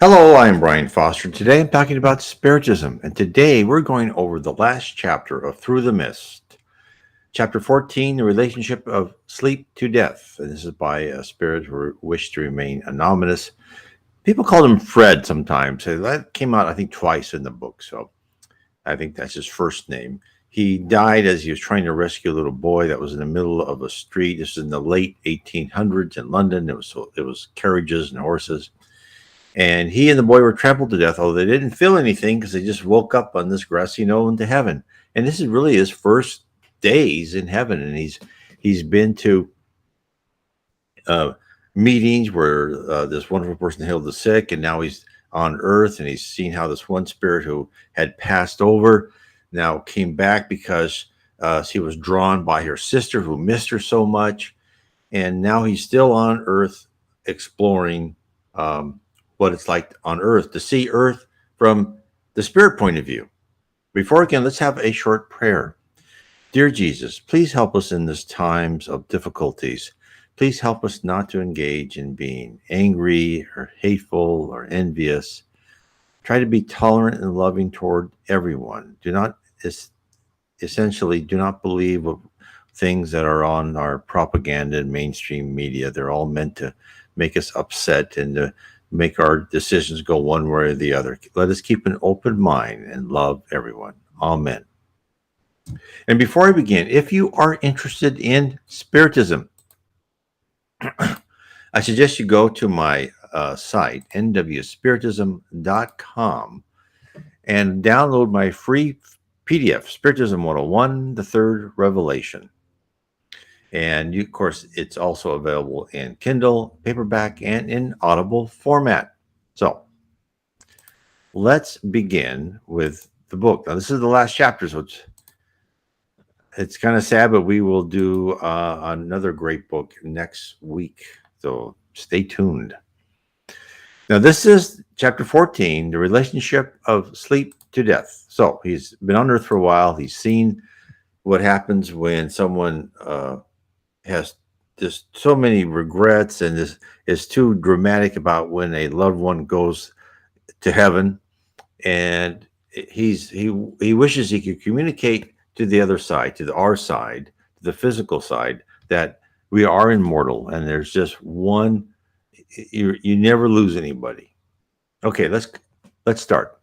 Hello, I'm Brian Foster. Today I'm talking about Spiritism, and today we're going over the last chapter of Through the Mist. Chapter 14, The Relationship of Sleep to Death. And this is by a spirit who wished to remain anonymous. People call him Fred sometimes. So that came out, I think, twice in the book, so I think that's his first name. He died as he was trying to rescue a little boy that was in the middle of a street. This is in the late 1800s in London. It was carriages and horses. And he and the boy were trampled to death, although they didn't feel anything because they just woke up on this grassy knoll into heaven. And this is really his first days in heaven, and he's been to uh, meetings where this wonderful person healed the sick, and now he's on earth, and he's seen how this one spirit who had passed over now came back because she was drawn by her sister who missed her so much, and now he's still on earth exploring what it's like on earth to see earth from the spirit point of view. Before again, let's have a short prayer. Dear Jesus, please help us in these times of difficulties. Please help us not to engage in being angry or hateful or envious. Try to be tolerant and loving toward everyone. Do not believe things that are on our propaganda and mainstream media. They're all meant to make us upset and to make our decisions go one way or the other. Let us keep an open mind and love everyone. Amen. And before I begin, if you are interested in Spiritism, I suggest you go to my site, nwspiritism.com, and download my free PDF, Spiritism 101, The Third Revelation. And of course, it's also available in Kindle, paperback, and in Audible format. So let's begin with the book. Now, this is the last chapter, so it's kind of sad, but we will do another great book next week. So stay tuned. Now, this is chapter 14, The Relationship of Sleep to Death. So he's been on Earth for a while. He's seen what happens when someone has just so many regrets and is too dramatic about when a loved one goes to heaven, and he wishes he could communicate to the other side, to our side, to the physical side, that we are immortal and there's just one. You never lose anybody. Okay, let's start.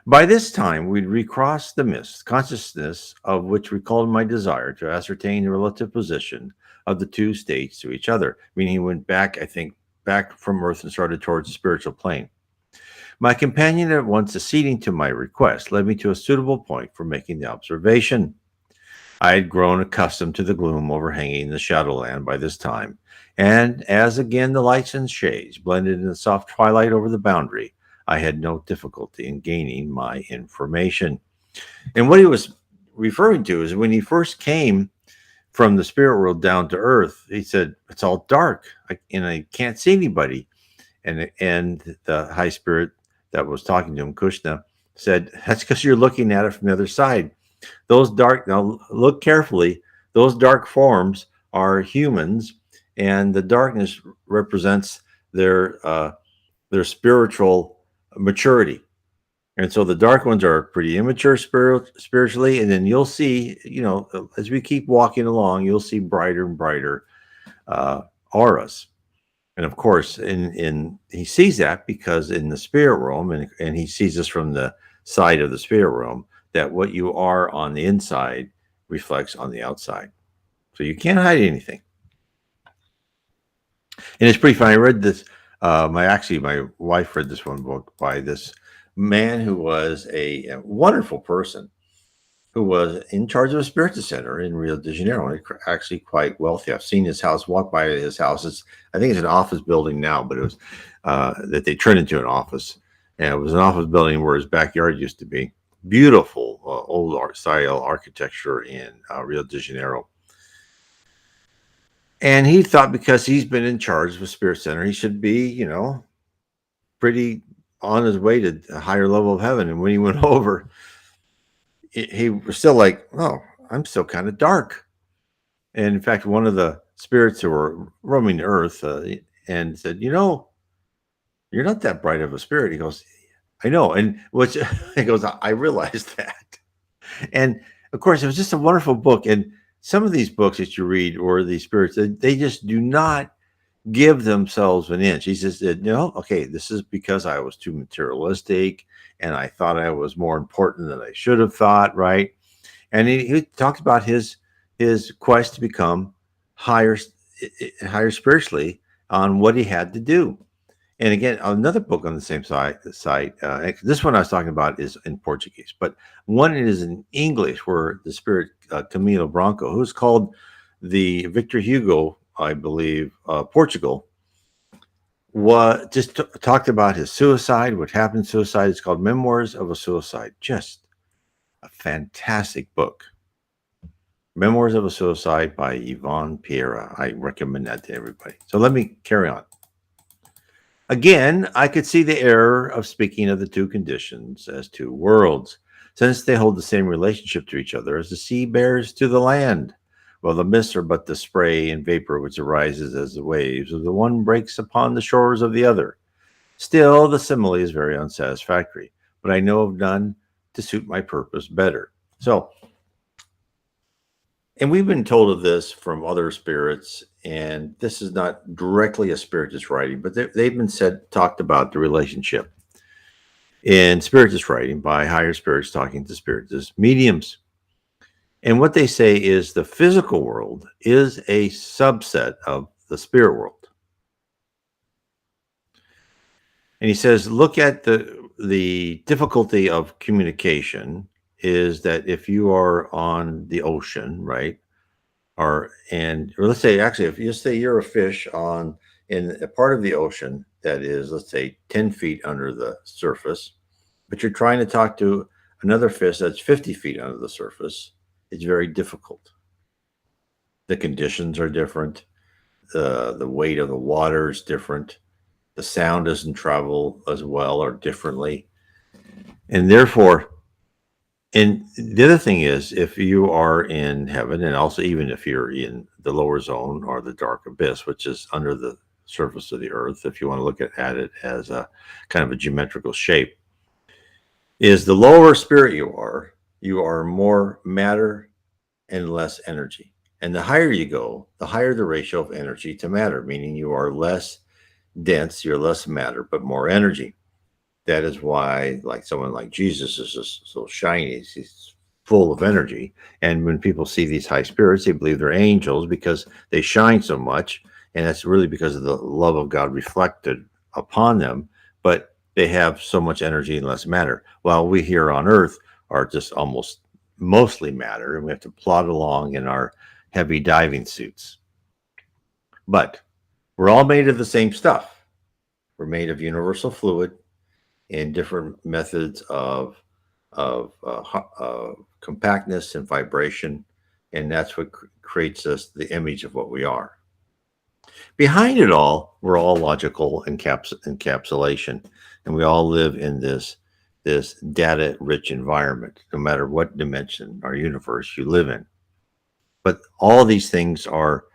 By this time, we'd recrossed the mist, consciousness of which recalled my desire to ascertain the relative position of the two states to each other, meaning he went back, I think, back from Earth and started towards the spiritual plane. My companion, at once acceding to my request, led me to a suitable point for making the observation. I had grown accustomed to the gloom overhanging the shadowland by this time, and as again the lights and shades blended in the soft twilight over the boundary, I had no difficulty in gaining my information. And what he was referring to is when he first came from the spirit world down to earth, he said, "It's all dark, and I can't see anybody." And the high spirit that was talking to him, Kushna, said, "That's because you're looking at it from the other side. Those dark, now look carefully, those dark forms are humans, and the darkness represents their spiritual maturity. And so the dark ones are pretty immature spiritually, and then you'll see, as we keep walking along, you'll see brighter and brighter auras." And of course, in he sees that because in the spirit realm, and he sees this from the side of the spirit realm, that what you are on the inside reflects on the outside. So you can't hide anything. And it's pretty funny. I read this. My wife read this one book by this man who was a wonderful person who was in charge of a spiritual center in Rio de Janeiro, and actually quite wealthy. I've seen his house, walked by his house. I think it's an office building now, but it was that they turned into an office. And it was an office building where his backyard used to be. Beautiful old art style architecture in Rio de Janeiro. And he thought because he's been in charge of a spirit center, he should be, pretty on his way to a higher level of heaven. And when he went over, he was still like, "Oh, I'm still kind of dark." And in fact, one of the spirits who were roaming the earth and said, You're not that bright of a spirit. He goes, I know. And which he goes, I realized that. And of course, it was just a wonderful book. And some of these books that you read, or these spirits, they just do not give themselves an inch. He says, no, okay, this is because I was too materialistic and I thought I was more important than I should have thought, right? And he talked about his quest to become higher, higher spiritually on what he had to do. And again, another book on the same site. This one I was talking about is in Portuguese, but one is in English, where the spirit Camilo Branco, who's called the Victor Hugo, I believe, Portugal, talked about his suicide, what happened to suicide. It's called Memoirs of a Suicide. Just a fantastic book. Memoirs of a Suicide by Yvonne Piera. I recommend that to everybody. So let me carry on. Again, I could see the error of speaking of the two conditions as two worlds, since they hold the same relationship to each other as the sea bears to the land. While the mists are but the spray and vapor which arises as the waves of the one breaks upon the shores of the other. Still, the simile is very unsatisfactory, but I know of none to suit my purpose better. So, and we've been told of this from other spirits, and this is not directly a spiritist writing, but they've been talked about the relationship in spiritist writing by higher spirits talking to spiritist mediums. And what they say is the physical world is a subset of the spirit world. And he says, look at the difficulty of communication is that if you are on the ocean, right? Or let's say, actually, if you say you're a fish in a part of the ocean that is, let's say, 10 feet under the surface, but you're trying to talk to another fish that's 50 feet under the surface, it's very difficult. The conditions are different. The weight of the water is different. The sound doesn't travel as well or differently. And therefore, and the other thing is, if you are in heaven, and also even if you're in the lower zone or the dark abyss, which is under the surface of the earth, if you want to look at it as a kind of a geometrical shape, is the lower spirit you are more matter and less energy. And the higher you go, the higher the ratio of energy to matter, meaning you are less dense, you're less matter, but more energy. That is why, like someone like Jesus is just so shiny. He's full of energy. And when people see these high spirits, they believe they're angels because they shine so much. And that's really because of the love of God reflected upon them. But they have so much energy and less matter. While we here on earth are just almost mostly matter, and we have to plod along in our heavy diving suits. But we're all made of the same stuff. We're made of universal fluid and different methods of compactness and vibration, and that's what creates us the image of what we are. Behind it all, we're all logical encapsulation, and we all live in this data-rich environment, no matter what dimension or universe you live in. But all these things are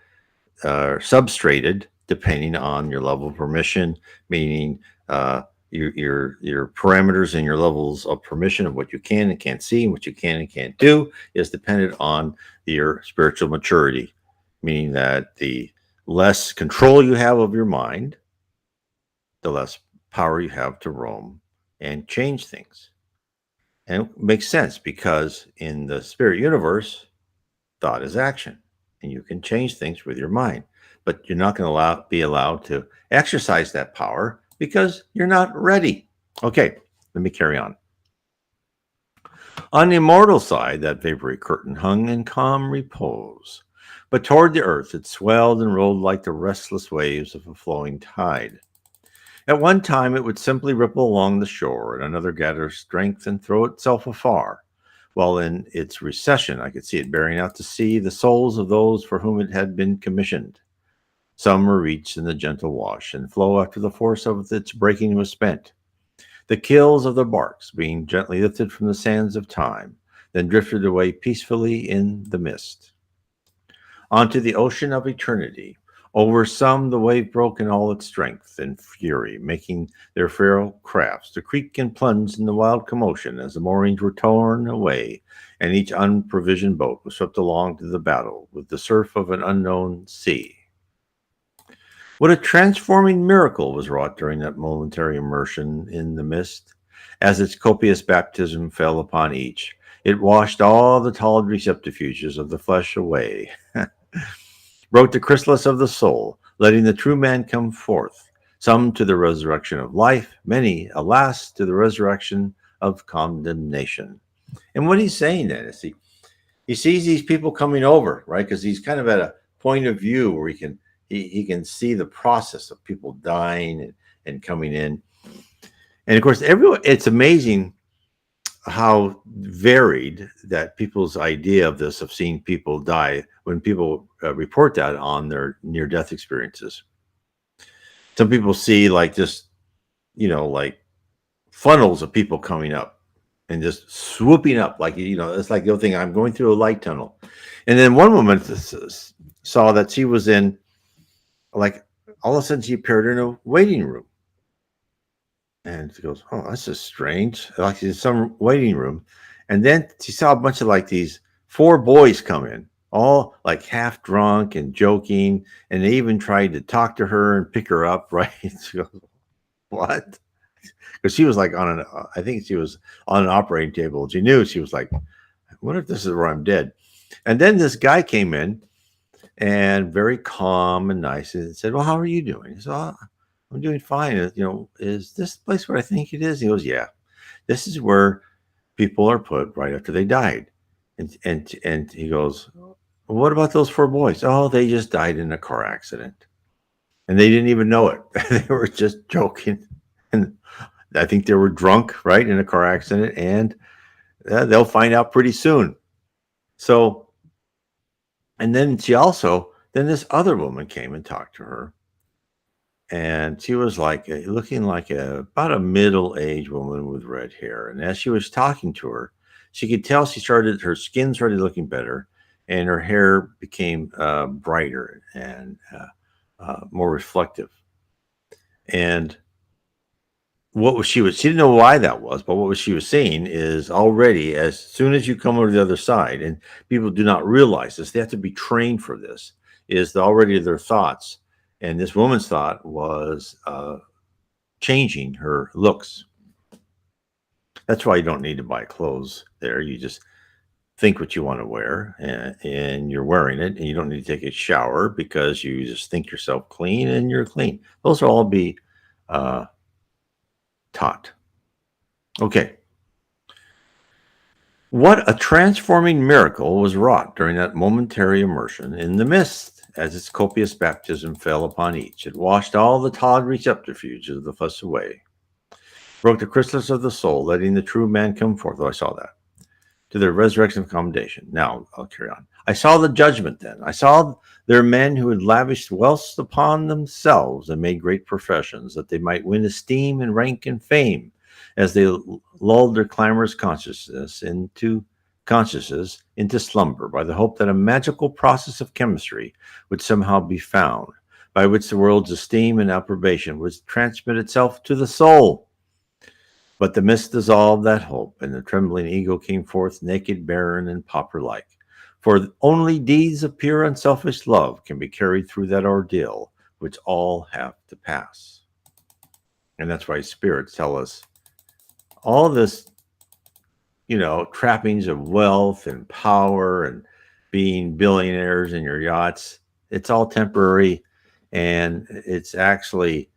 substrated depending on your level of permission, meaning your parameters and your levels of permission of what you can and can't see and what you can and can't do is dependent on your spiritual maturity, meaning that the less control you have of your mind, the less power you have to roam and change things. And it makes sense because in the spirit universe, thought is action, and you can change things with your mind. But you're not going to be allowed to exercise that power because you're not ready. Okay, let me carry on. On the immortal side, that vapory curtain hung in calm repose, but toward the earth it swelled and rolled like the restless waves of a flowing tide. At one time it would simply ripple along the shore, and another gather strength and throw itself afar, while in its recession I could see it bearing out to sea the souls of those for whom it had been commissioned. Some were reached in the gentle wash, and flow after the force of its breaking was spent. The keels of the barks being gently lifted from the sands of time, then drifted away peacefully in the mist. Onto the ocean of eternity, Over some the wave broke in all its strength and fury, making their frail crafts to creak and plunge in the wild commotion as the moorings were torn away, and each unprovisioned boat was swept along to the battle with the surf of an unknown sea. What a transforming miracle was wrought during that momentary immersion in the mist. As its copious baptism fell upon each, it washed all the tawdry subterfuges of the flesh away, broke the chrysalis of the soul, letting the true man come forth, some to the resurrection of life, many, alas, to the resurrection of condemnation. And what he's saying then is he sees these people coming over, right? Because he's kind of at a point of view where he can see the process of people dying and coming in. And of course, everyone, it's amazing how varied that people's idea of this, of seeing people die, when people report that on their near death experiences. Some people see like just, like funnels of people coming up and just swooping up, like, it's like the other thing, I'm going through a light tunnel. And then one woman saw that she was in, like, all of a sudden she appeared in a waiting room. And she goes, "Oh, that's just strange." Like she's in some waiting room. And then she saw a bunch of like these four boys come in, all like half drunk and joking. And they even tried to talk to her and pick her up, right? She goes, "What?" Because she was like I think she was on an operating table. She knew, she was like, "I wonder if this is where I'm dead." And then this guy came in and very calm and nice and said, "Well, how are you doing?" He said, "Oh, I'm doing fine. Is this place where I think it is?" He goes, "Yeah, this is where people are put right after they died." And he goes, "Well, what about those four boys?" "Oh, they just died in a car accident. And they didn't even know it." They were just joking. And I think they were drunk, right, in a car accident. And they'll find out pretty soon. So, and then then this other woman came and talked to her. And she was like looking like about a middle-aged woman with red hair. And as she was talking to her, she could tell her skin started looking better, and her hair became brighter and more reflective. And she didn't know why that was, but what she was saying is, already, as soon as you come over the other side, and people do not realize this, they have to be trained for this, is already their thoughts. And this woman's thought was changing her looks. That's why you don't need to buy clothes there. You just think what you want to wear, and you're wearing it, and you don't need to take a shower because you just think yourself clean and you're clean. Those will all be taught. Okay. What a transforming miracle was wrought during that momentary immersion in the mist, as its copious baptism fell upon each. It washed all the tawdry subterfuge of the fuss away, broke the chrysalis of the soul, letting the true man come forth. Oh, I saw that. To the resurrection of commendation. Now I'll carry on. I saw the judgment then. I saw their men who had lavished wealth upon themselves and made great professions, that they might win esteem and rank and fame, as they lulled their clamorous consciousness into slumber by the hope that a magical process of chemistry would somehow be found, by which the world's esteem and approbation would transmit itself to the soul. But the mist dissolved that hope, and the trembling ego came forth naked, barren, and pauper-like. For only deeds of pure, unselfish love can be carried through that ordeal which all have to pass. And that's why spirits tell us all this, trappings of wealth and power and being billionaires in your yachts. It's all temporary, and it's actually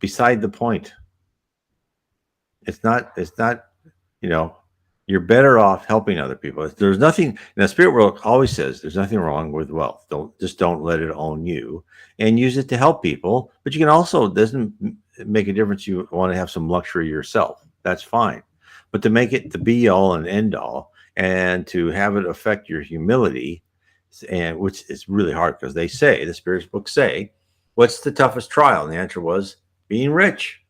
beside the point. It's not, you're better off helping other people. There's nothing, and the spirit world always says there's nothing wrong with wealth. Don't let it own you, and use it to help people. But you can also, doesn't make a difference. You want to have some luxury yourself. That's fine. But to make it the be all and end all, and to have it affect your humility, and which is really hard, because the spirits books say, what's the toughest trial? And the answer was being rich.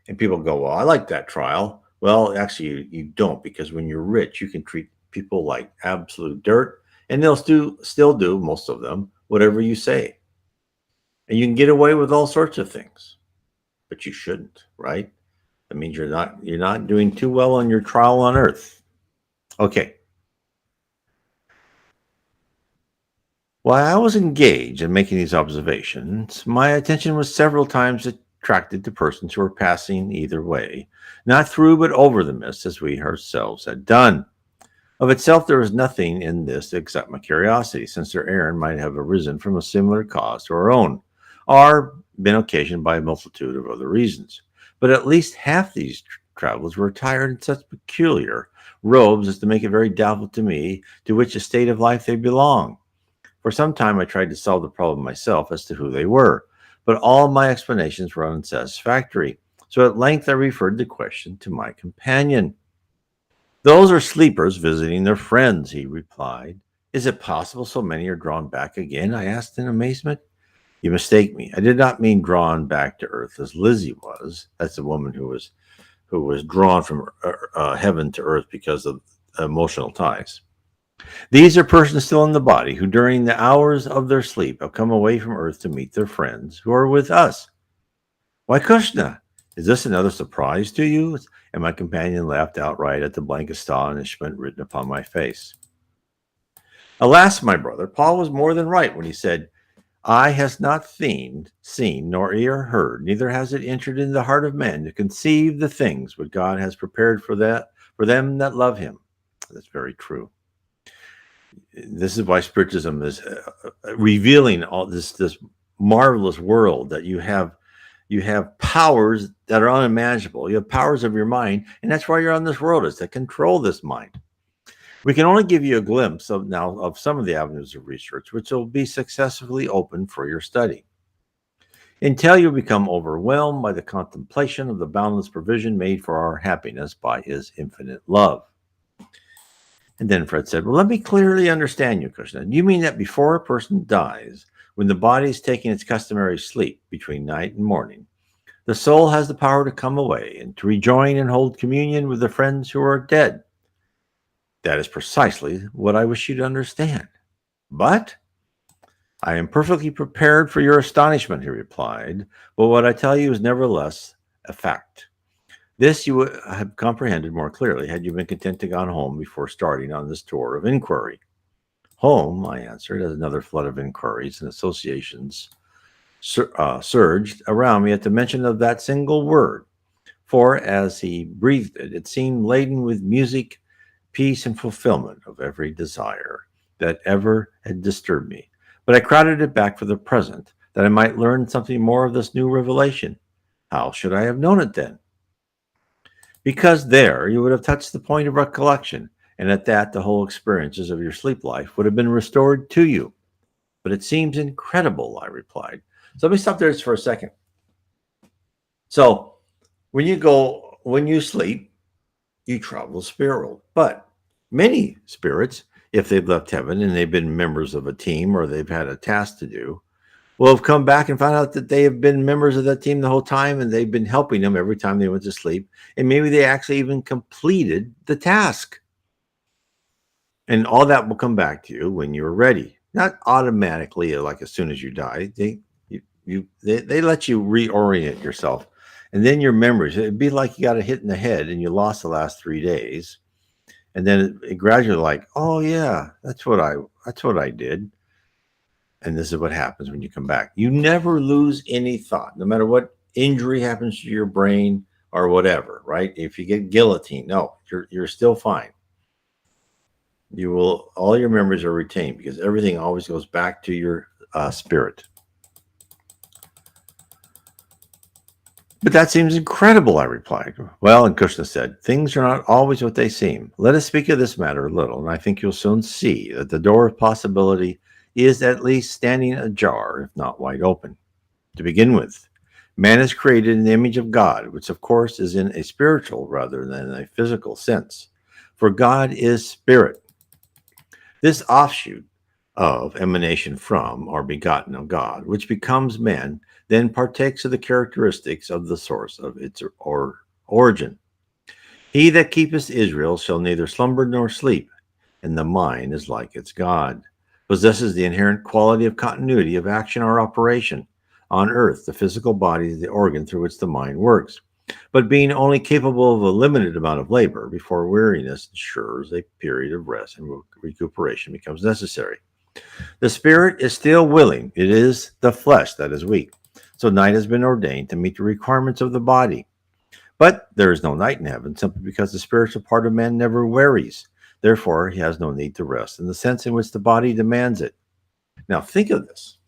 And people go, well, I like that trial. Well, actually, you don't, because when you're rich, you can treat people like absolute dirt, and they'll still do, most of them, whatever you say. And you can get away with all sorts of things, but you shouldn't, right? That means you're not doing too well on your trial on earth. Okay. While I was engaged in making these observations, my attention was several times attracted to persons who were passing either way, not through but over the mist, as we ourselves had done. Of itself, there was nothing in this except my curiosity, since their errand might have arisen from a similar cause to our own, or been occasioned by a multitude of other reasons. But at least half these travelers were attired in such peculiar robes as to make it very doubtful to me to which estate of life they belonged. For some time I tried to solve the problem myself as to who they were, but all my explanations were unsatisfactory. So at length I referred the question to my companion. Those are sleepers visiting their friends, he replied. Is it possible so many are drawn back again? I asked in amazement. You mistake me. I did not mean drawn back to earth as Lizzie was. That's the woman who was drawn from heaven to earth because of emotional ties. These are persons still in the body who, during the hours of their sleep, have come away from earth to meet their friends who are with us. Why, Kushna, is this another surprise to you? And my companion laughed outright at the blank astonishment written upon my face. Alas, my brother, Paul was more than right when he said, Eye has not seen, nor ear heard, neither has it entered into the heart of man to conceive the things which God has prepared for them that love him. That's very true. This is why Spiritism is revealing all this marvelous world that you have powers that are unimaginable. You have powers of your mind, and that's why you're on this world, is to control this mind. We can only give you a glimpse of some of the avenues of research, which will be successfully open for your study, until you become overwhelmed by the contemplation of the boundless provision made for our happiness by his infinite love. And then Fred said, well, let me clearly understand you, Krishna. You mean that before a person dies, when the body is taking its customary sleep between night and morning, the soul has the power to come away and to rejoin and hold communion with the friends who are dead? That is precisely what I wish you to understand. But I am perfectly prepared for your astonishment, he replied. But what I tell you is nevertheless a fact. This you would have comprehended more clearly had you been content to go home before starting on this tour of inquiry. Home, I answered, as another flood of inquiries and associations surged around me at the mention of that single word. For as he breathed it, it seemed laden with music, peace, and fulfillment of every desire that ever had disturbed me. But I crowded it back for the present, that I might learn something more of this new revelation. How should I have known it then? Because there you would have touched the point of recollection, and at that the whole experiences of your sleep life would have been restored to you. But it seems incredible, I replied. So let me stop there just for a second. So when you sleep, you travel the spirit world. But many spirits, if they've left heaven and they've been members of a team or they've had a task to do, will have come back and found out that they have been members of that team the whole time, and they've been helping them every time they went to sleep. And maybe they actually even completed the task. And all that will come back to you when you're ready. Not automatically, like as soon as you die. They let you reorient yourself. And then your memories, it'd be like you got a hit in the head and you lost the last 3 days. And then it gradually like, oh yeah, that's what I did. And this is what happens when you come back. You never lose any thought, no matter what injury happens to your brain or whatever, right? If you get guillotined, no, you're still fine. All your memories are retained because everything always goes back to your spirit. But that seems incredible, I replied. Well, and Krishna said, things are not always what they seem. Let us speak of this matter a little, and I think you'll soon see that the door of possibility is at least standing ajar, if not wide open. To begin with, man is created in the image of God, which of course is in a spiritual rather than a physical sense. For God is spirit. This offshoot of emanation from or begotten of God, which becomes man, then partakes of the characteristics of the source of its origin. He that keepeth Israel shall neither slumber nor sleep, and the mind is like its God, possesses the inherent quality of continuity of action or operation, on earth. The physical body is the organ through which the mind works, but being only capable of a limited amount of labor before weariness ensures a period of rest and recuperation becomes necessary. The spirit is still willing. It is the flesh that is weak. So night has been ordained to meet the requirements of the body. But there is no night in heaven simply because the spiritual part of man never wearies. Therefore, he has no need to rest in the sense in which the body demands it. Now, think of this.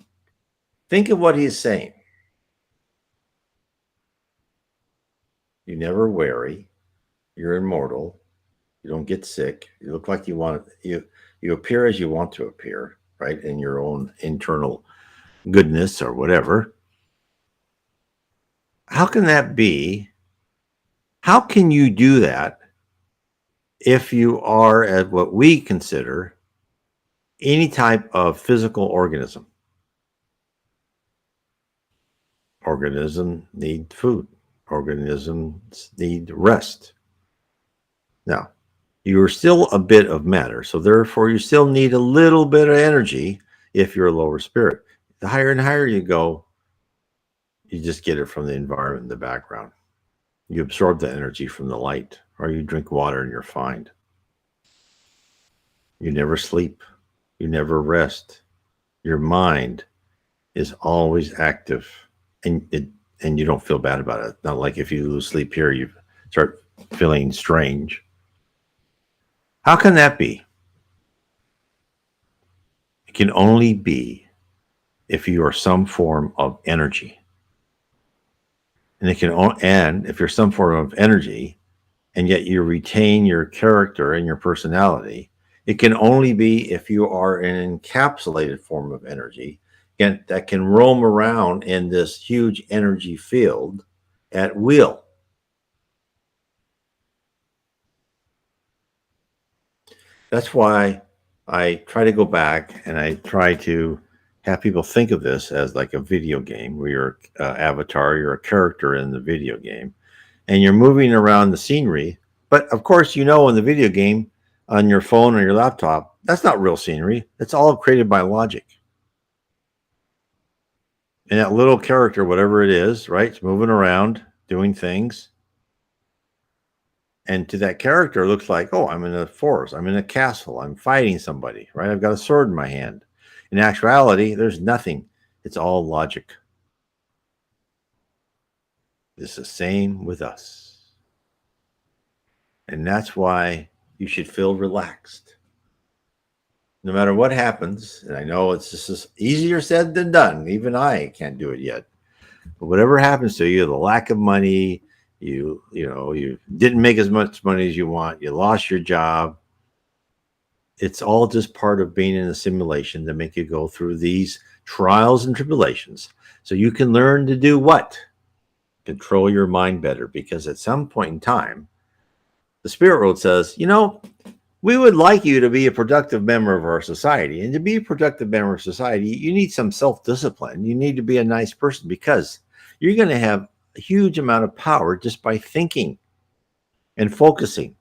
Think of what he is saying. You never weary. You're immortal. You don't get sick. You look like you want you appear as you want to appear, right? In your own internal goodness or whatever. How can that be? How can you do that if you are at what we consider any type of physical organism? Organisms need food. Organisms need rest. Now, you are still a bit of matter, so therefore you still need a little bit of energy if you're a lower spirit. The higher and higher you go, you just get it from the environment in the background. You absorb the energy from the light, or you drink water and you're fine. You never sleep. You never rest. Your mind is always active, and you don't feel bad about it. Not like if you lose sleep here, you start feeling strange. How can that be? It can only be if you are some form of energy. And if you're some form of energy, and yet you retain your character and your personality, it can only be if you are an encapsulated form of energy that can roam around in this huge energy field at will. That's why I try to go back and I try to have people think of this as like a video game where you're an avatar, you're a character in the video game, and you're moving around the scenery. But of course, in the video game on your phone or your laptop, that's not real scenery. It's all created by logic. And that little character, whatever it is, right, it's moving around, doing things. And to that character, it looks like, oh, I'm in a forest, I'm in a castle, I'm fighting somebody, right? I've got a sword in my hand. In actuality, there's nothing. It's all logic. It's the same with us. And that's why you should feel relaxed. No matter what happens, and I know it's just easier said than done. Even I can't do it yet. But whatever happens to you, the lack of money, you didn't make as much money as you want, you lost your job. It's all just part of being in a simulation to make you go through these trials and tribulations. So you can learn to do what? Control your mind better, because at some point in time, the spirit world says, we would like you to be a productive member of our society. And to be a productive member of society, you need some self-discipline. You need to be a nice person, because you're going to have a huge amount of power just by thinking and focusing.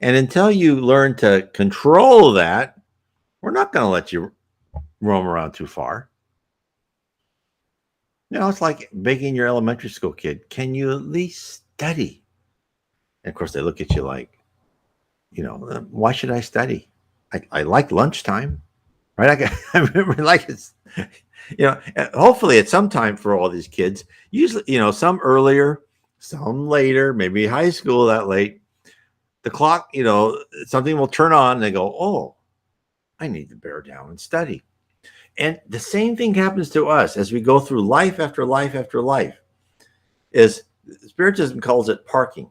And until you learn to control that, we're not going to let you roam around too far. It's like begging your elementary school kid, can you at least study? And of course, they look at you like, why should I study? I like lunchtime, right? I remember it's, hopefully at some time for all these kids, usually, some earlier, some later, maybe high school that late, the clock, something will turn on and they go, oh, I need to bear down and study. And the same thing happens to us as we go through life after life after life. Is Spiritism calls it parking.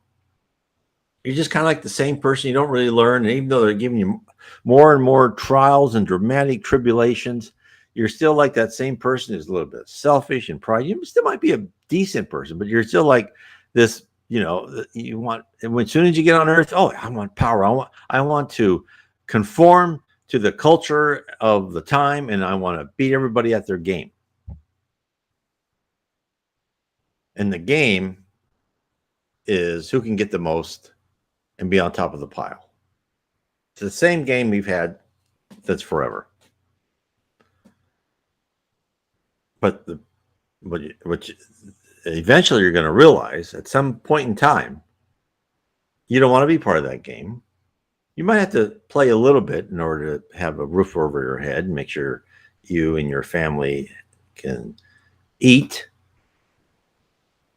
You're just kind of like the same person. You don't really learn. And even though they're giving you more and more trials and dramatic tribulations, you're still like that same person who's a little bit selfish and pride. You still might be a decent person, but you're still like this, you want, and as soon as you get on earth, oh, I want power. I want to conform to the culture of the time, and I want to beat everybody at their game. And the game is who can get the most and be on top of the pile. It's the same game we've had that's forever. But which eventually you're going to realize at some point in time, you don't want to be part of that game. You might have to play a little bit in order to have a roof over your head and make sure you and your family can eat.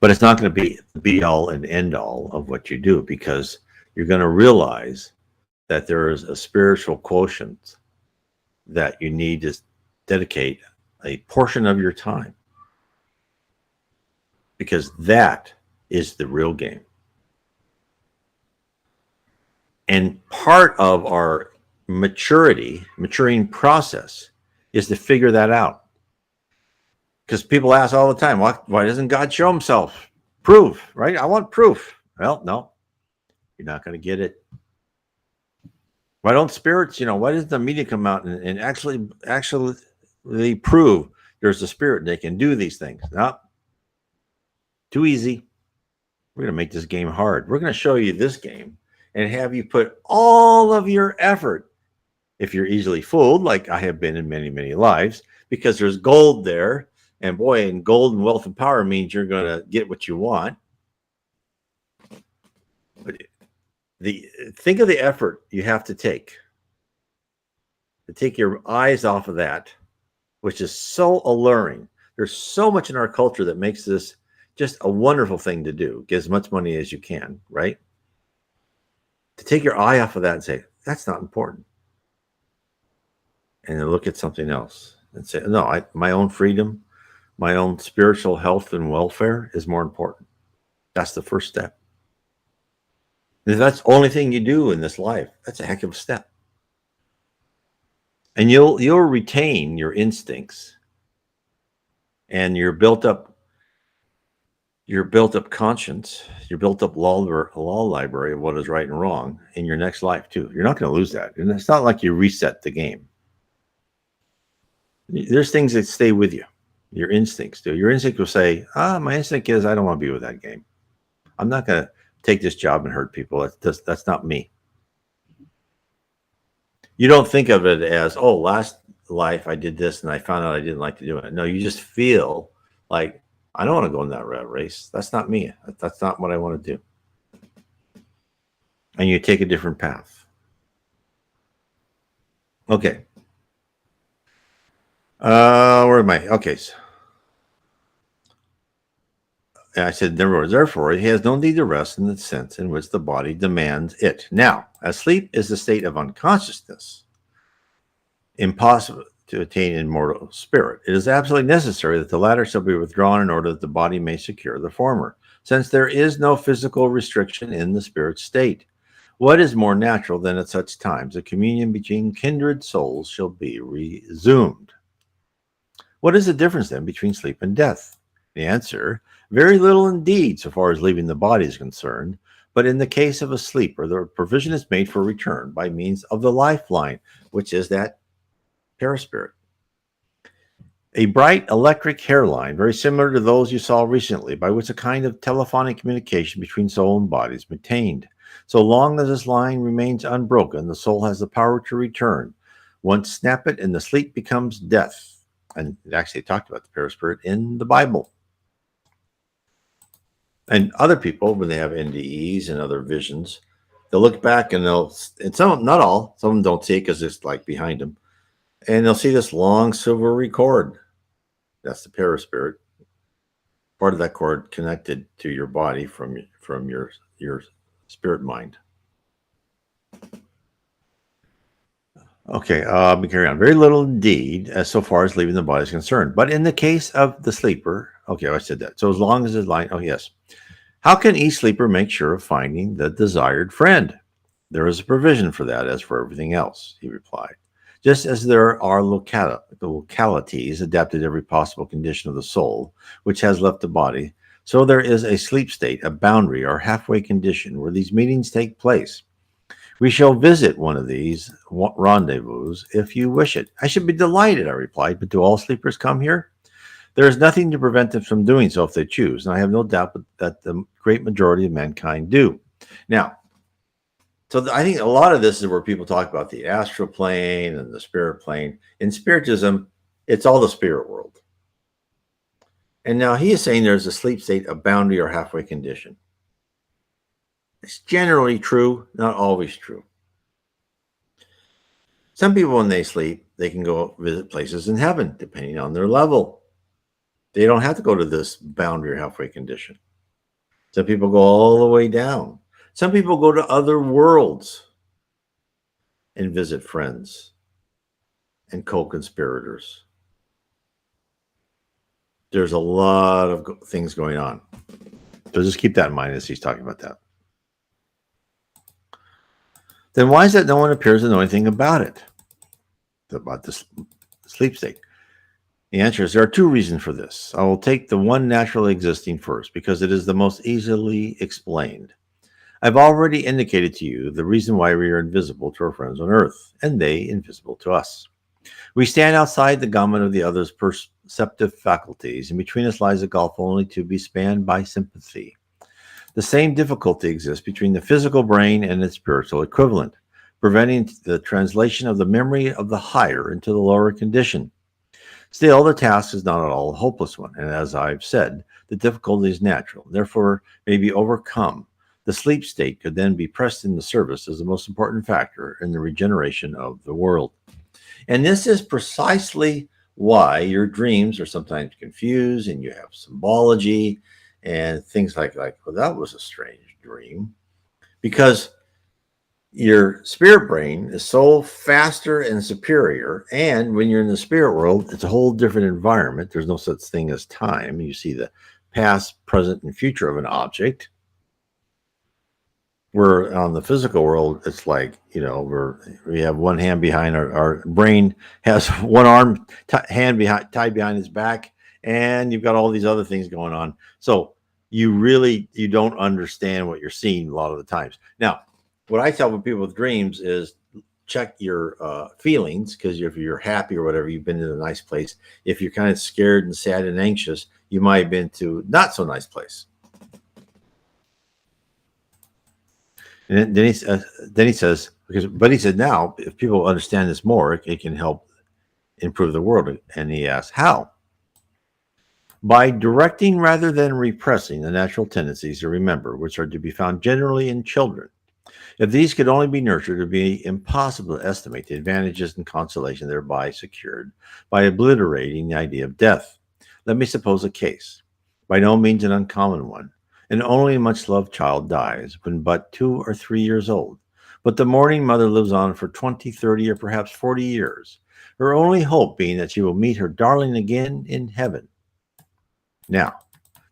But it's not going to be all and end all of what you do, because you're going to realize that there is a spiritual quotient that you need to dedicate a portion of your time, because that is the real game. And part of our maturing process is to figure that out. Because people ask all the time, why doesn't God show himself? Proof, right? I want proof. Well, no, you're not going to get it. Why don't spirits, why doesn't the media come out and actually prove there's a spirit and they can do these things? No, too easy. We're going to make this game hard. We're going to show you this game and have you put all of your effort, if you're easily fooled, like I have been in many, many lives, because there's gold there. And boy, and gold and wealth and power means you're going to get what you want. But think of the effort you have to take your eyes off of that, which is so alluring. There's so much in our culture that makes this just a wonderful thing to do. Get as much money as you can, right? To take your eye off of that and say, that's not important. And then look at something else and say, no, my own freedom, my own spiritual health and welfare is more important. That's the first step. If that's the only thing you do in this life, that's a heck of a step. And you'll retain your instincts and your built up conscience, your built up law library of what is right and wrong in your next life too. You're not going to lose that. And it's not like you reset the game. There's things that stay with you. Your instincts do. Your instinct will say, my instinct is I don't want to be with that game. I'm not going to take this job and hurt people. That's not me. You don't think of it as, last life I did this and I found out I didn't like to do it. No, you just feel like, I don't want to go in that rat race. That's not me. That's not what I want to do. And you take a different path. Okay. Where am I? Okay. I said, therefore, he has no need to rest in the sense in which the body demands it. Now, as sleep is the state of unconsciousness, impossible to attain immortal spirit, it is absolutely necessary that the latter shall be withdrawn in order that the body may secure the former, since there is no physical restriction in the spirit state. What is more natural than at such times a communion between kindred souls shall be resumed? What is the difference then between sleep and death? The answer, very little indeed, so far as leaving the body is concerned, but in the case of a sleeper, the provision is made for return by means of the lifeline, which is that perispirit. A bright electric hairline, very similar to those you saw recently, by which a kind of telephonic communication between soul and body is maintained. So long as this line remains unbroken, the soul has the power to return. Once snap it, and the sleep becomes death. And it actually talked about the perispirit in the Bible. And other people, when they have NDEs and other visions, they'll look back and some, not all, some of them don't see it because it's like behind them. And they'll see this long silvery cord. That's the perispirit. Part of that cord connected to your body from your spirit mind. Okay, we carry on. Very little indeed, as so far as leaving the body is concerned. But in the case of the sleeper, okay, I said that. So as long as his line, yes. How can each sleeper make sure of finding the desired friend? There is a provision for that, as for everything else, he replied. Just as there are localities adapted to every possible condition of the soul, which has left the body, so there is a sleep state, a boundary or halfway condition where these meetings take place. We shall visit one of these rendezvous if you wish it. I should be delighted, I replied, but do all sleepers come here? There is nothing to prevent them from doing so if they choose, and I have no doubt that the great majority of mankind do. Now, so I think a lot of this is where people talk about the astral plane and the spirit plane. In Spiritism, it's all the spirit world. And now he is saying there's a sleep state, a boundary or halfway condition. It's generally true, not always true. Some people, when they sleep, they can go visit places in heaven, depending on their level. They don't have to go to this boundary or halfway condition. Some people go all the way down. Some people go to other worlds and visit friends and co-conspirators. There's a lot of things going on. So just keep that in mind as he's talking about that. Then why is it no one appears to know anything about it? About this sleep state? The answer is there are two reasons for this. I will take the one naturally existing first because it is the most easily explained. I've already indicated to you the reason why we are invisible to our friends on Earth, and they invisible to us. We stand outside the gamut of the other's perceptive faculties, and between us lies a gulf only to be spanned by sympathy. The same difficulty exists between the physical brain and its spiritual equivalent, preventing the translation of the memory of the higher into the lower condition. Still, the task is not at all a hopeless one, and as I've said, the difficulty is natural, therefore may be overcome. The sleep state could then be pressed into service as the most important factor in the regeneration of the world. And this is precisely why your dreams are sometimes confused and you have symbology and things like, well, that was a strange dream. Because your spirit brain is so faster and superior. And when you're in the spirit world, it's a whole different environment. There's no such thing as time. You see the past, present, and future of an object. We're on the physical world, it's like, we have one hand behind our brain has one arm hand tied behind his back, and you've got all these other things going on. So you don't understand what you're seeing a lot of the times. Now, what I tell people with dreams is check your feelings, because if you're happy or whatever, you've been in a nice place. If you're kind of scared and sad and anxious, you might have been to not so nice place. And then he says, but he said, now, if people understand this more, it can help improve the world. And he asks, how? By directing rather than repressing the natural tendencies to remember, which are to be found generally in children. If these could only be nurtured, it would be impossible to estimate the advantages and consolation thereby secured by obliterating the idea of death. Let me suppose a case, by no means an uncommon one. An only much-loved child dies when but 2 or 3 years old, but the mourning mother lives on for 20, 30, or perhaps 40 years, her only hope being that she will meet her darling again in heaven. Now,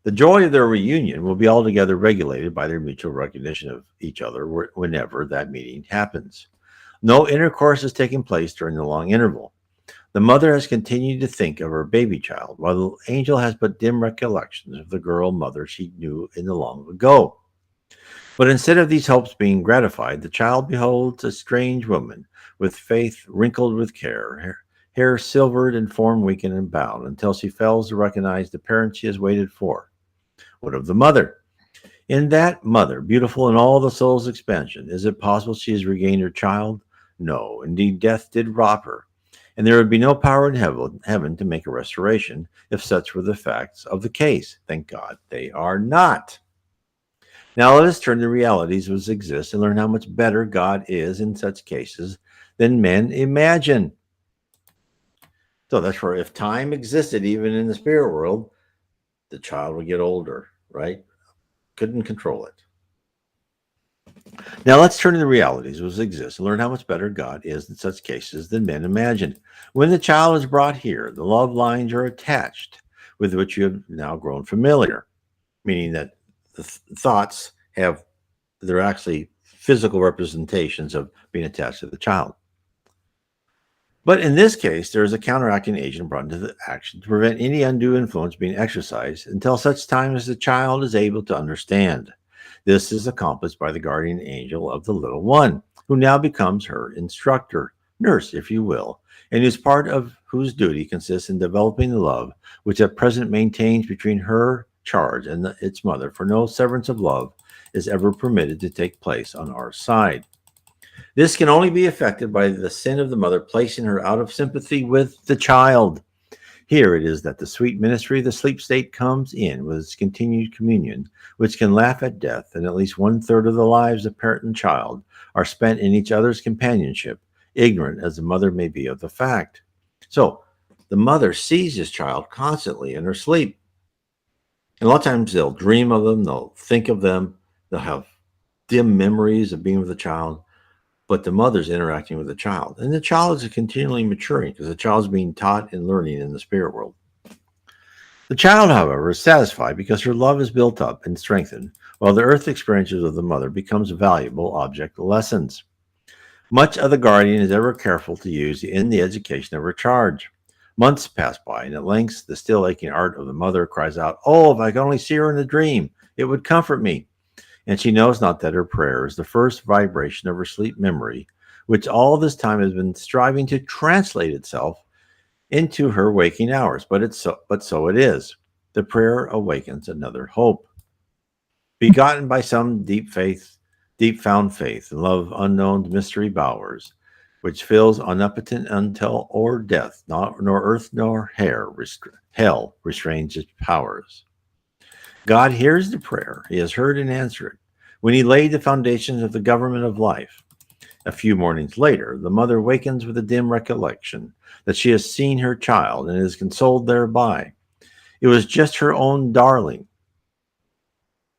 the joy of their reunion will be altogether regulated by their mutual recognition of each other whenever that meeting happens. No intercourse is taking place during the long interval. The mother has continued to think of her baby child, while the angel has but dim recollections of the girl mother she knew in the long ago. But instead of these hopes being gratified, the child beholds a strange woman, with face wrinkled with care, hair silvered and form weakened and bowed, until she fails to recognize the parent she has waited for. What of the mother? In that mother, beautiful in all the soul's expansion, is it possible she has regained her child? No, indeed, death did rob her. And there would be no power in heaven to make a restoration if such were the facts of the case. Thank God they are not. Now let us turn to realities which exist and learn how much better God is in such cases than men imagine. So that's where, if time existed even in the spirit world, the child would get older, right? Couldn't control it. Now let's turn to the realities which exist and learn how much better God is in such cases than men imagine. When the child is brought here, the love lines are attached with which you have now grown familiar, meaning that the thoughts they're actually physical representations of being attached to the child. But in this case, there is a counteracting agent brought into the action to prevent any undue influence being exercised until such time as the child is able to understand. This is accomplished by the guardian angel of the little one, who now becomes her instructor, nurse, if you will, and whose part of whose duty consists in developing the love which at present maintains between her charge and its mother, for no severance of love is ever permitted to take place on our side. This can only be effected by the sin of the mother placing her out of sympathy with the child. Here it is that the sweet ministry of the sleep state comes in with its continued communion, which can laugh at death, and at least one-third of the lives of parent and child are spent in each other's companionship, ignorant as the mother may be of the fact. So, the mother sees his child constantly in her sleep. And a lot of times they'll dream of them, they'll think of them, they'll have dim memories of being with the child, but the mother's interacting with the child. And the child is continually maturing because the child's being taught and learning in the spirit world. The child, however, is satisfied because her love is built up and strengthened, while the earth experiences of the mother becomes valuable object lessons. Much of the guardian is ever careful to use in the education of her charge. Months pass by, and at length the still aching heart of the mother cries out, "Oh, if I could only see her in a dream, it would comfort me." And she knows not that her prayer is the first vibration of her sleep memory, which all this time has been striving to translate itself into her waking hours. But so it is. The prayer awakens another hope. Begotten by some deep found faith, and love unknown mystery bowers, which fills omnipotent until or death, nor earth nor hell restrains its powers. God hears the prayer. He has heard and answered. When he laid the foundations of the government of life, a few mornings later, the mother wakens with a dim recollection that she has seen her child and is consoled thereby. It was just her own darling.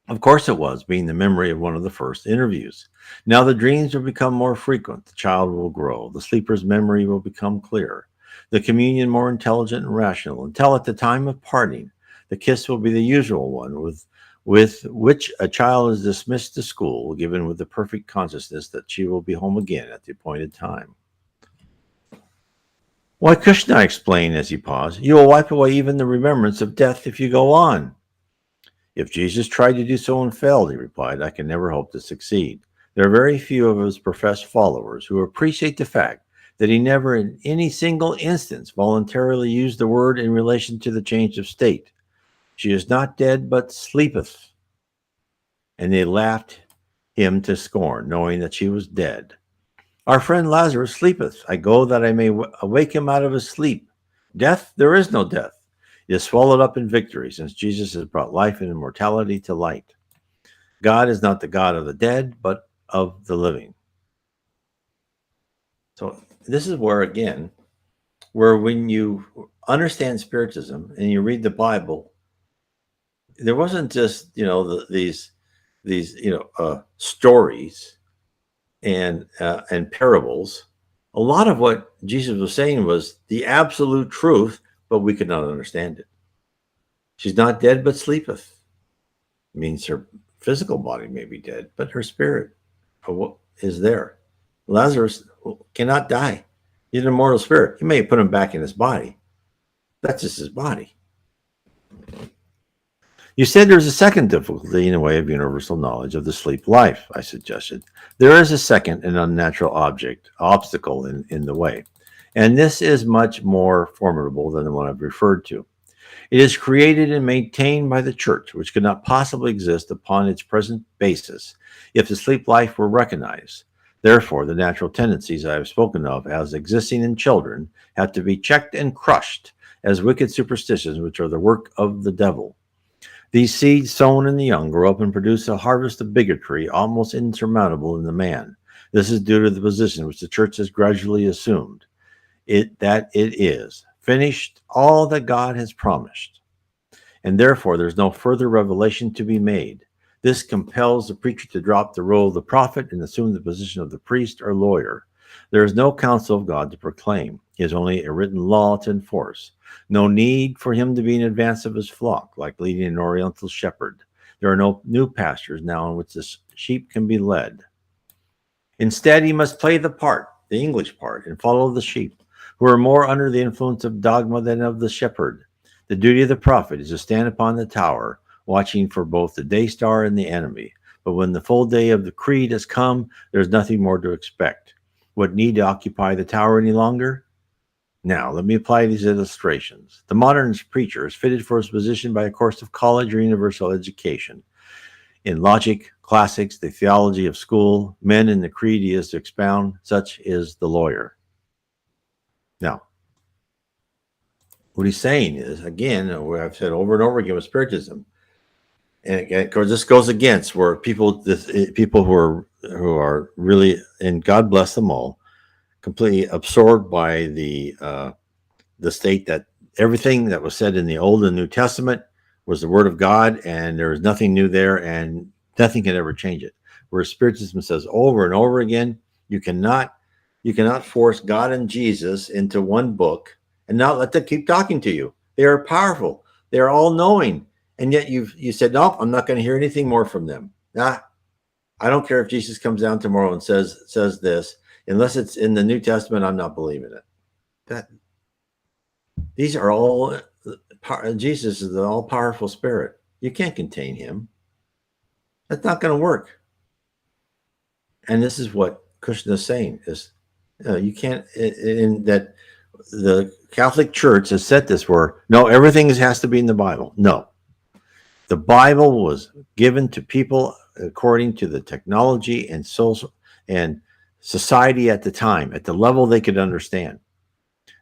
Of course it was, being the memory of one of the first interviews. Now the dreams will become more frequent. The child will grow. The sleeper's memory will become clearer. The communion more intelligent and rational, until at the time of parting, the kiss will be the usual one with which a child is dismissed to school, given with the perfect consciousness that she will be home again at the appointed time. Why, Krishna explained as he paused, you will wipe away even the remembrance of death if you go on. If Jesus tried to do so and failed, he replied, I can never hope to succeed. There are very few of his professed followers who appreciate the fact that he never in any single instance voluntarily used the word in relation to the change of state. She is not dead, but sleepeth. And they laughed him to scorn, knowing that she was dead. Our friend Lazarus sleepeth. I go that I may awake him out of his sleep. Death, there is no death. It is swallowed up in victory, since Jesus has brought life and immortality to light. God is not the God of the dead, but of the living. So this is where, again, where when you understand Spiritism and you read the Bible, there wasn't just, these stories and parables. A lot of what Jesus was saying was the absolute truth, but we could not understand it. She's not dead, but sleepeth. It means her physical body may be dead, but her spirit is there. Lazarus cannot die. He's an immortal spirit. You may put him back in his body. That's just his body. You said there's a second difficulty in the way of universal knowledge of the sleep life, I suggested. There is a second and unnatural obstacle in the way, and this is much more formidable than the one I've referred to. It is created and maintained by the church, which could not possibly exist upon its present basis if the sleep life were recognized. Therefore, the natural tendencies I have spoken of as existing in children have to be checked and crushed as wicked superstitions, which are the work of the devil. These seeds sown in the young grow up and produce a harvest of bigotry almost insurmountable in the man. This is due to the position which the church has gradually assumed, that it is finished all that God has promised, and therefore there's no further revelation to be made. This compels the preacher to drop the role of the prophet and assume the position of the priest or lawyer. There is no counsel of God to proclaim. He has only a written law to enforce. No need for him to be in advance of his flock, like leading an oriental shepherd. There are no new pastures now in which the sheep can be led. Instead, he must play the part, the English part, and follow the sheep, who are more under the influence of dogma than of the shepherd. The duty of the prophet is to stand upon the tower, watching for both the day star and the enemy. But when the full day of the creed has come, there is nothing more to expect. What need to occupy the tower any longer? Now, let me apply these illustrations. The modern preacher is fitted for his position by a course of college or universal education. In logic, classics, the theology of school, men in the creed he is to expound, such is the lawyer. Now, what he's saying is, again, what I've said over and over again with Spiritism, and again, of course, this goes against where people who are really, and God bless them all, completely absorbed by the state that everything that was said in the Old and New Testament was the Word of God, and there was nothing new there, and nothing can ever change it. Whereas Spiritism says over and over again, you cannot you cannot force God and Jesus into one book and not let them keep talking to you. They are powerful. They are all knowing, and yet you said, nope, I'm not going to hear anything more from them. Nah, I don't care if Jesus comes down tomorrow and says this, unless it's in the New Testament. I'm not believing it. That these are all Jesus is the all powerful Spirit. You can't contain him. That's not going to work. And this is what Krishna is saying: is you can't. In that the Catholic Church has said this, where no, everything has to be in the Bible. No, the Bible was given to people according to the technology and social and society at the time, at the level they could understand.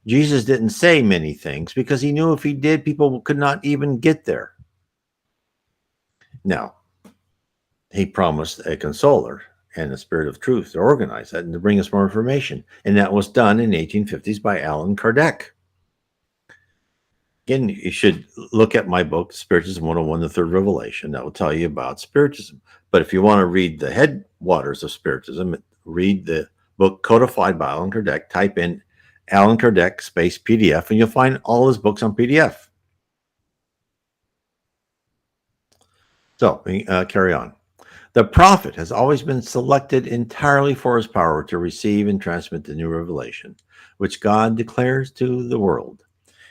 Jesus didn't say many things because he knew if he did, people could not even get there. Now, he promised a consoler and a spirit of truth to organize that and to bring us more information. And that was done in the 1850s by Allan Kardec. Again, you should look at my book, Spiritism 101, The Third Revelation. That will tell you about Spiritism. But if you want to read the headwaters of Spiritism, read the book Codified by Allan Kardec. Type in Allan Kardec space PDF, and you'll find all his books on PDF. So, carry on. The prophet has always been selected entirely for his power to receive and transmit the new revelation, which God declares to the world.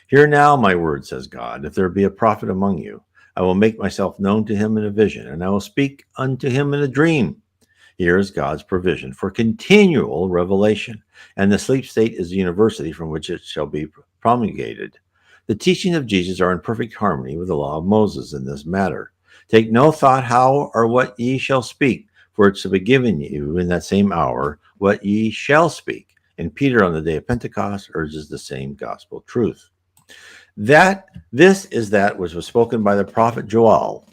Hear now my word, says God. If there be a prophet among you, I will make myself known to him in a vision, and I will speak unto him in a dream. Here is God's provision for continual revelation, and the sleep state is the university from which it shall be promulgated. The teachings of Jesus are in perfect harmony with the law of Moses in this matter. Take no thought how or what ye shall speak, for it shall be given you in that same hour what ye shall speak. And Peter on the day of Pentecost urges the same gospel truth. This is that which was spoken by the prophet Joel.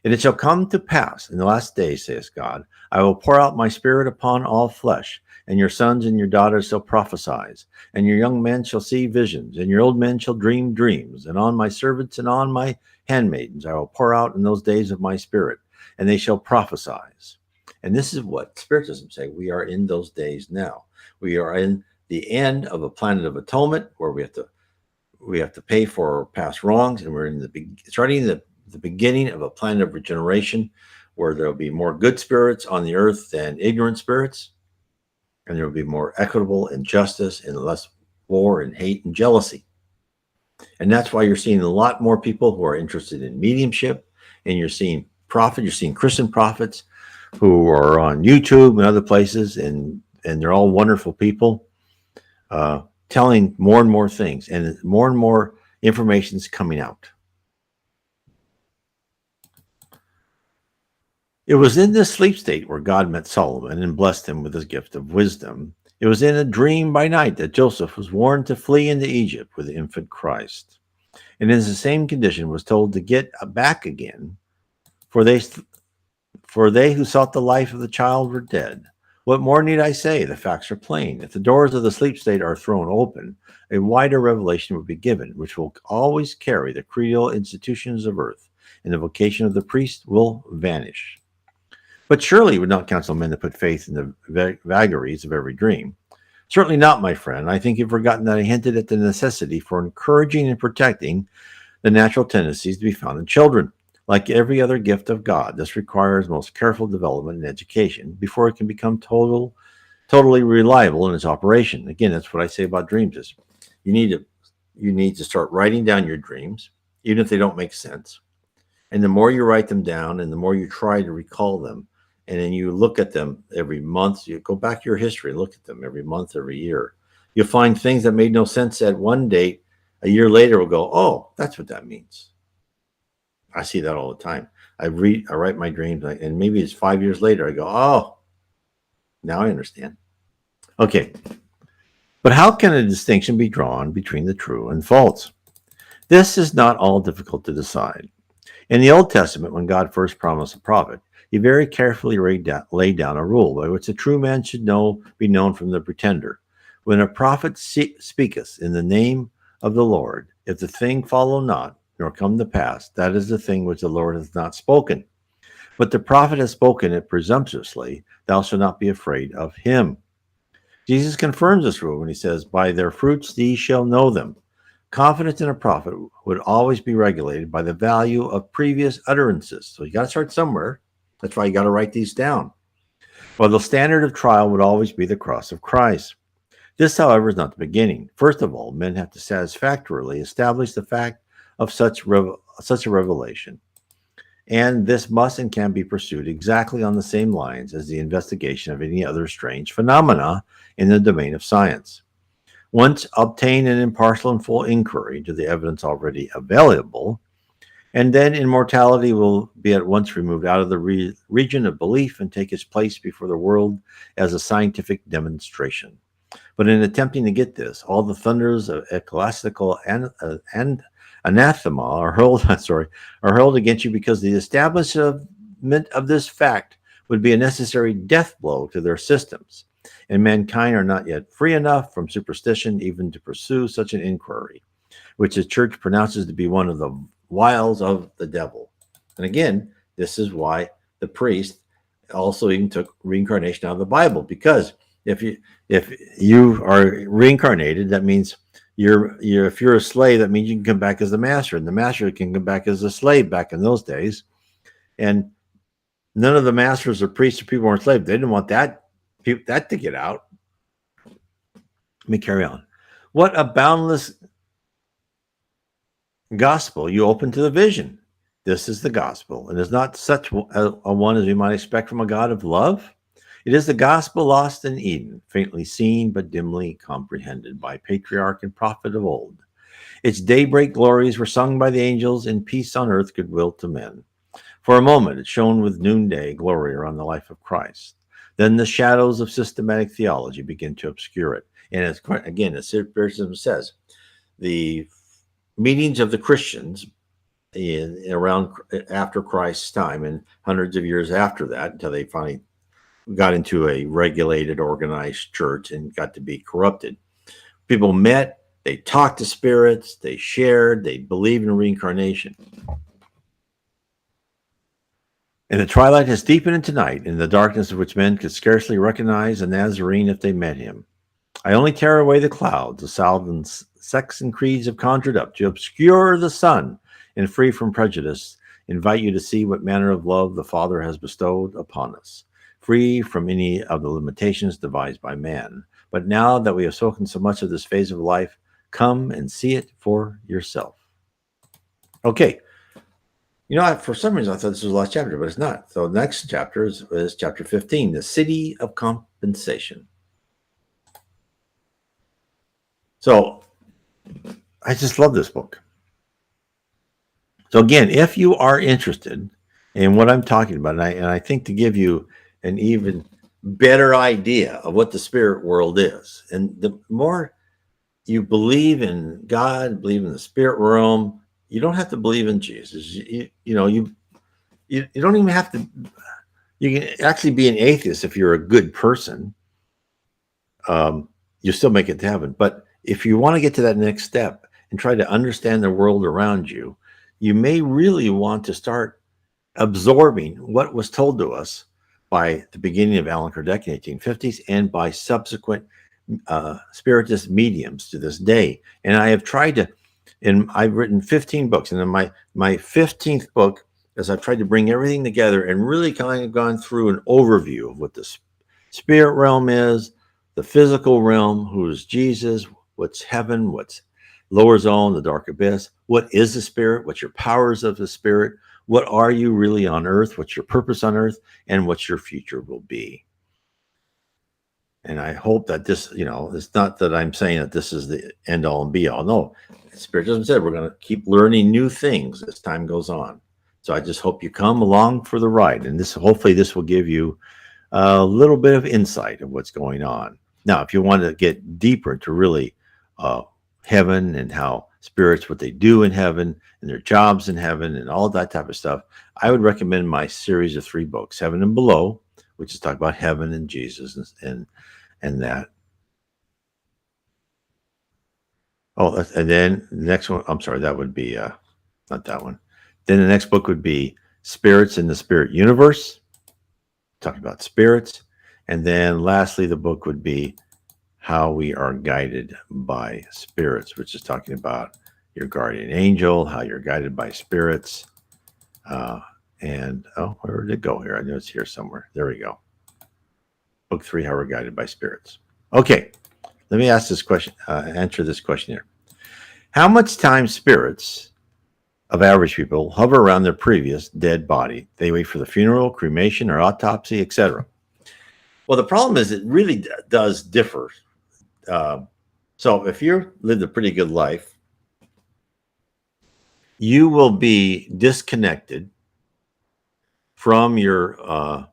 And it shall come to pass in the last days, saith God, I will pour out my spirit upon all flesh, and your sons and your daughters shall prophesy, and your young men shall see visions, and your old men shall dream dreams. And on my servants and on my handmaidens I will pour out in those days of my spirit, and they shall prophesy. And this is what Spiritism say. We are in those days now. We are in the end of a planet of atonement, where we have to pay for past wrongs, and we're in starting the beginning of a plan of regeneration, where there will be more good spirits on the earth than ignorant spirits, and there will be more equitable and justice and less war and hate and jealousy. And that's why you're seeing a lot more people who are interested in mediumship, and you're seeing Christian prophets who are on YouTube and other places, and they're all wonderful people, telling more and more things, and more information is coming out. It was in this sleep state where God met Solomon and blessed him with his gift of wisdom. It was in a dream by night that Joseph was warned to flee into Egypt with the infant Christ. And in the same condition was told to get back again, for they who sought the life of the child were dead. What more need I say? The facts are plain. If the doors of the sleep state are thrown open, a wider revelation will be given, which will always carry the creedal institutions of earth, and the vocation of the priest will vanish. But surely you would not counsel men to put faith in the vagaries of every dream. Certainly not, my friend. I think you've forgotten that I hinted at the necessity for encouraging and protecting the natural tendencies to be found in children. Like every other gift of God, this requires most careful development and education before it can become totally reliable in its operation. Again, that's what I say about dreams: is you need to start writing down your dreams, even if they don't make sense. And the more you write them down, and the more you try to recall them, and then you look at them every month, you go back to your history, look at them every month, every year, you'll find things that made no sense at one date. A year later, will go, oh, that's what that means. I see that all the time. I write my dreams, and maybe it's 5 years later, I go, oh, now I understand. Okay. But how can a distinction be drawn between the true and false? This is not all difficult to decide. In the Old Testament, when God first promised a prophet, he very carefully laid down a rule by which a true man should be known from the pretender. When a prophet speaketh in the name of the Lord, if the thing follow not, nor come to pass, that is the thing which the Lord hath not spoken. But the prophet has spoken it presumptuously, thou shalt not be afraid of him. Jesus confirms this rule when he says, by their fruits ye shall know them. Confidence in a prophet would always be regulated by the value of previous utterances. So you got to start somewhere. That's why you got to write these down. Well, the standard of trial would always be the cross of Christ. This, however, is not the beginning. First of all, men have to satisfactorily establish the fact of such a revelation. And this must and can be pursued exactly on the same lines as the investigation of any other strange phenomena in the domain of science. Once obtain an impartial and full inquiry into the evidence already available, and then immortality will be at once removed out of the region of belief and take its place before the world as a scientific demonstration. But in attempting to get this, all the thunders of ecclesiastical and anathema are hurled, are hurled against you, because the establishment of this fact would be a necessary death blow to their systems, and mankind are not yet free enough from superstition even to pursue such an inquiry, which the church pronounces to be one of the wiles of the devil. And again, this is why the priest also even took reincarnation out of the Bible, because if you are reincarnated, that means if you're a slave, that means you can come back as the master, and the master can come back as a slave back in those days. And none of the masters or priests or people who were enslaved, they didn't want that to get out. Let me carry on. What a boundless gospel you open to the vision. This is the gospel, and is not such a one as we might expect from a God of love. It is the gospel lost in Eden, faintly seen but dimly comprehended by patriarch and prophet of old. Its daybreak glories were sung by the angels in peace on earth, goodwill to men. For a moment it shone with noonday glory around the life of Christ. Then the shadows of systematic theology begin to obscure it. And it's, again, as Spiritism says, the meetings of the Christians around after Christ's time and hundreds of years after that, until they finally got into a regulated, organized church and got to be corrupted. People met, they talked to spirits, they shared, they believed in reincarnation. And the twilight has deepened into night, in the darkness of which men could scarcely recognize a Nazarene if they met him. I only tear away the clouds the Salvan sects and creeds have conjured up to obscure the sun, and free from prejudice, invite you to see what manner of love the Father has bestowed upon us, free from any of the limitations devised by man. But now that we have spoken so much of this phase of life, come and see it for yourself. Okay. You know, for some reason I thought this was the last chapter, but it's not. So the next chapter is chapter 15, the city of compensation. So I just love this book. So again, if you are interested in what I'm talking about, and I think to give you an even better idea of what the spirit world is, and the more you believe in God, believe in the spirit realm, you don't have to believe in Jesus. You don't even have to. You can actually be an atheist if you're a good person. You still make it to heaven. But if you want to get to that next step and try to understand the world around you, you may really want to start absorbing what was told to us by the beginning of Allan Kardec in the 1850s and by subsequent spiritist mediums to this day. And I have tried to, and I've written 15 books, and in my 15th book, as I've tried to bring everything together and really kind of gone through an overview of what the spirit realm is, the physical realm, who is Jesus, what's heaven, what's lower zone, the dark abyss, what is the spirit, what's your powers of the spirit, what are you really on earth, what's your purpose on earth, and what your future will be. And I hope that this, it's not that I'm saying that this is the end all and be all. No, Spiritism said we're going to keep learning new things as time goes on. So I just hope you come along for the ride. And hopefully this will give you a little bit of insight of what's going on. Now, if you want to get deeper into really heaven and how spirits, what they do in heaven, and their jobs in heaven, and all that type of stuff, I would recommend my series of 3 books, Heaven and Below, which is talk about heaven and Jesus and that. Oh, and then the next one, I'm sorry, that would be not that one. Then the next book would be Spirits in the Spirit Universe, talking about spirits. And then lastly, the book would be How We Are Guided by Spirits, which is talking about your guardian angel, how you're guided by spirits. And where did it go here? I know it's here somewhere. There we go. Book 3, How We're Guided by Spirits. Okay, let me ask this question, answer this question here. How much time spirits of average people hover around their previous dead body? They wait for the funeral, cremation, or autopsy, etc. Well, the problem is it really does differ. So if you lived a pretty good life, you will be disconnected from your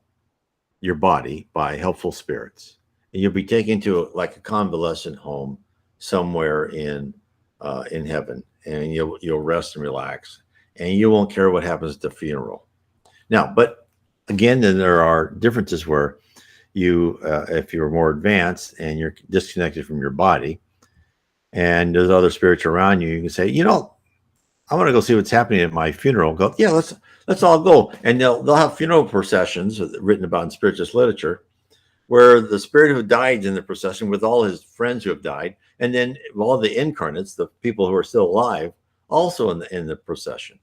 body by helpful spirits, and you'll be taken to like a convalescent home somewhere in heaven, and you'll rest and relax, and you won't care what happens at the funeral. Now, but again, then there are differences where you, if you're more advanced and you're disconnected from your body, and there's other spirits around you, you can say, I want to go see what's happening at my funeral. Go, yeah, let's all go, and they'll have funeral processions written about in spiritualist literature, where the spirit who died in the procession with all his friends who have died, and then all the incarnates, the people who are still alive, also in the procession.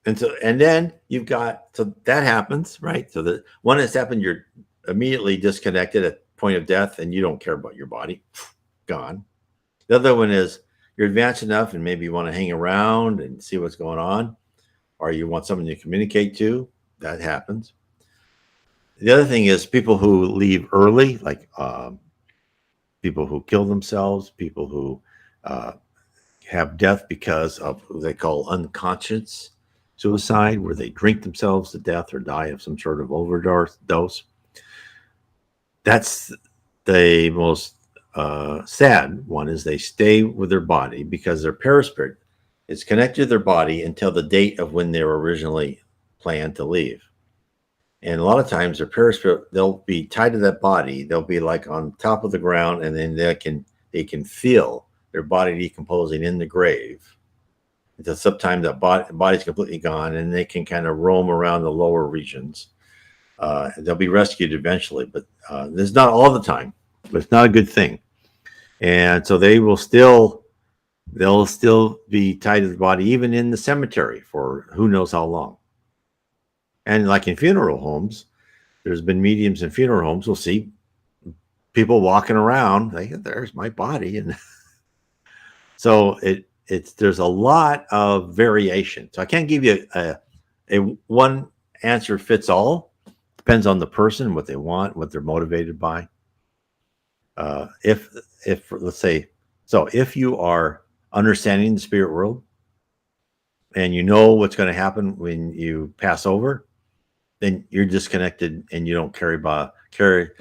And then you've got, so that happens, right? So the one that's happened, you're immediately disconnected at point of death, and you don't care about your body, gone. The other one is you're advanced enough, and maybe you want to hang around and see what's going on, or you want someone to communicate to. That happens. The other thing is people who leave early, like people who kill themselves, people who have death because of what they call unconscious suicide, where they drink themselves to death or die of some sort of overdose. That's the most sad one, is they stay with their body because their perispirit is connected to their body until the date of when they were originally planned to leave. And a lot of times their perispirit, they'll be tied to that body. They'll be like on top of the ground, and then they can feel their body decomposing in the grave. Until sometime the body's completely gone, and they can kind of roam around the lower regions. They'll be rescued eventually, but this is not all the time. But it's not a good thing. And so they'll still be tied to the body, even in the cemetery, for who knows how long. And like in funeral homes, there's been mediums in funeral homes. We'll see people walking around. There's my body, and so there's a lot of variation. So I can't give you a one answer fits all. Depends on the person, what they want, what they're motivated by. If let's say, so if you are understanding the spirit world and you know what's going to happen when you pass over, then you're disconnected, and you don't care about that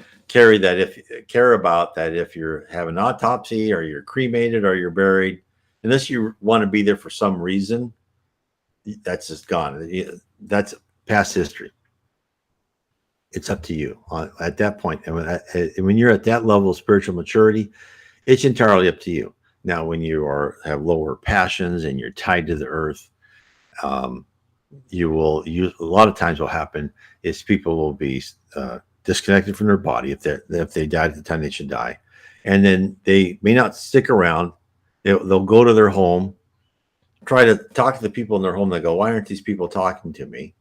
if you're having an autopsy, or you're cremated, or you're buried. Unless you want to be there for some reason, that's just gone. That's past history. It's up to you at that point. And when you're at that level of spiritual maturity, it's entirely up to you. Now, when you have lower passions and you're tied to the earth, a lot of times what will happen is people will be disconnected from their body if they died at the time they should die, and then they may not stick around. They'll go to their home, try to talk to the people in their home. They go, why aren't these people talking to me?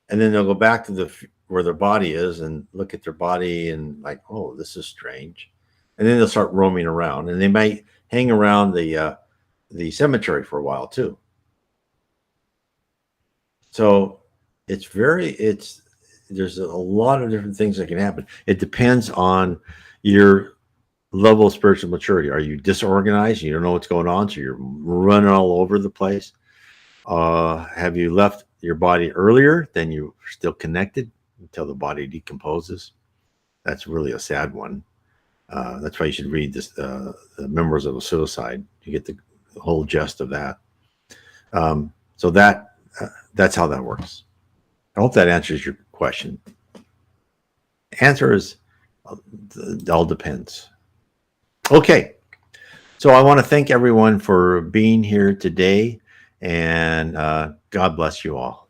And then they'll go back to where their body is and look at their body and like, oh, this is strange. And then they'll start roaming around, and they might hang around the cemetery for a while too. So there's a lot of different things that can happen. It depends on your level of spiritual maturity. Are you disorganized? You don't know what's going on, so you're running all over the place. Have you left your body earlier? Then you're still connected until the body decomposes. That's really a sad one. That's why you should read this, the Memoirs of a Suicide. You get the whole gist of that. So that's how that works. I hope that answers your question. Answer is it all depends. Okay. So I want to thank everyone for being here today, and God bless you all.